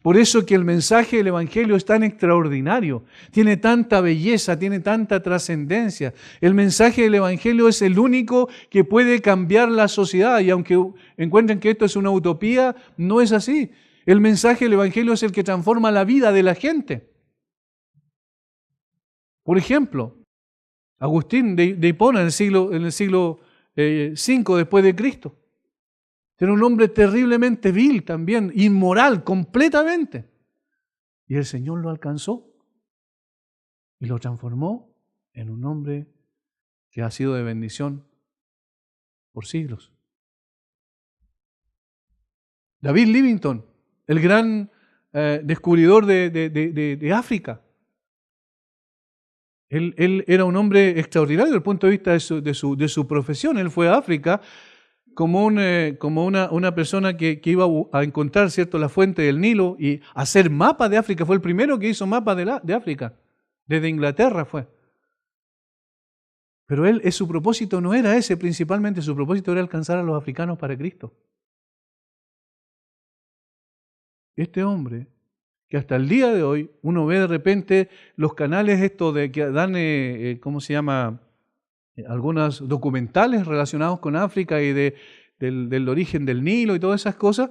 Por eso que el mensaje del Evangelio es tan extraordinario, tiene tanta belleza, tiene tanta trascendencia. El mensaje del Evangelio es el único que puede cambiar la sociedad y aunque encuentren que esto es una utopía, no es así. El mensaje del Evangelio es el que transforma la vida de la gente. Por ejemplo, Agustín de Hipona en el siglo V después de Cristo. Era un hombre terriblemente vil también, inmoral completamente. Y el Señor lo alcanzó y lo transformó en un hombre que ha sido de bendición por siglos. David Livingstone, el gran descubridor de África. Él era un hombre extraordinario desde el punto de vista de su profesión. Él fue a África como una persona que iba a encontrar, ¿cierto?, la fuente del Nilo y hacer mapas de África. Fue el primero que hizo mapas de África. Desde Inglaterra fue. Pero su propósito no era ese, principalmente su propósito era alcanzar a los africanos para Cristo. Este hombre, que hasta el día de hoy uno ve de repente los canales estos que dan, ¿cómo se llama?, algunos documentales relacionados con África y del origen del Nilo y todas esas cosas,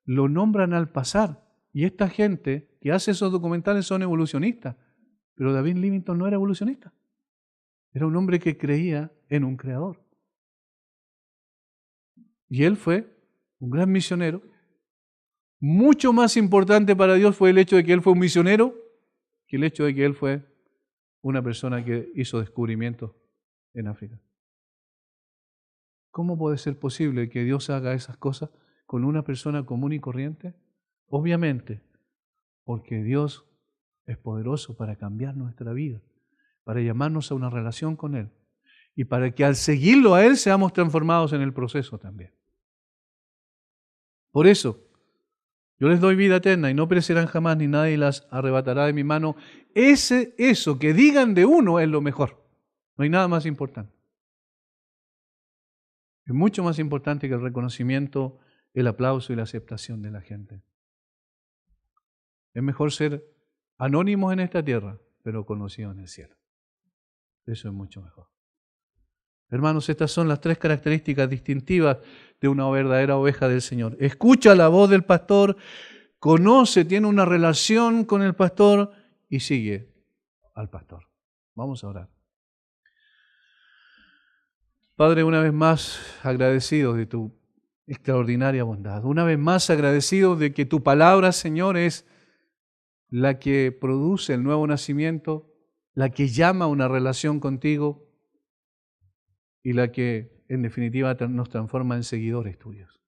lo nombran al pasar. Y esta gente que hace esos documentales son evolucionistas. Pero David Livingstone no era evolucionista. Era un hombre que creía en un creador. Y él fue un gran misionero. Mucho más importante para Dios fue el hecho de que él fue un misionero que el hecho de que él fue una persona que hizo descubrimientos en África. ¿Cómo puede ser posible que Dios haga esas cosas con una persona común y corriente? Obviamente, porque Dios es poderoso para cambiar nuestra vida, para llamarnos a una relación con Él y para que al seguirlo a Él seamos transformados en el proceso también. Por eso, yo les doy vida eterna y no perecerán jamás ni nadie las arrebatará de mi mano. Eso que digan de uno es lo mejor. No hay nada más importante. Es mucho más importante que el reconocimiento, el aplauso y la aceptación de la gente. Es mejor ser anónimos en esta tierra, pero conocidos en el cielo. Eso es mucho mejor. Hermanos, estas son las 3 características distintivas de una verdadera oveja del Señor. Escucha la voz del pastor, conoce, tiene una relación con el pastor y sigue al pastor. Vamos a orar. Padre, una vez más agradecidos de tu extraordinaria bondad. Una vez más agradecidos de que tu palabra, Señor, es la que produce el nuevo nacimiento, la que llama a una relación contigo y la que en definitiva nos transforma en seguidores tuyos.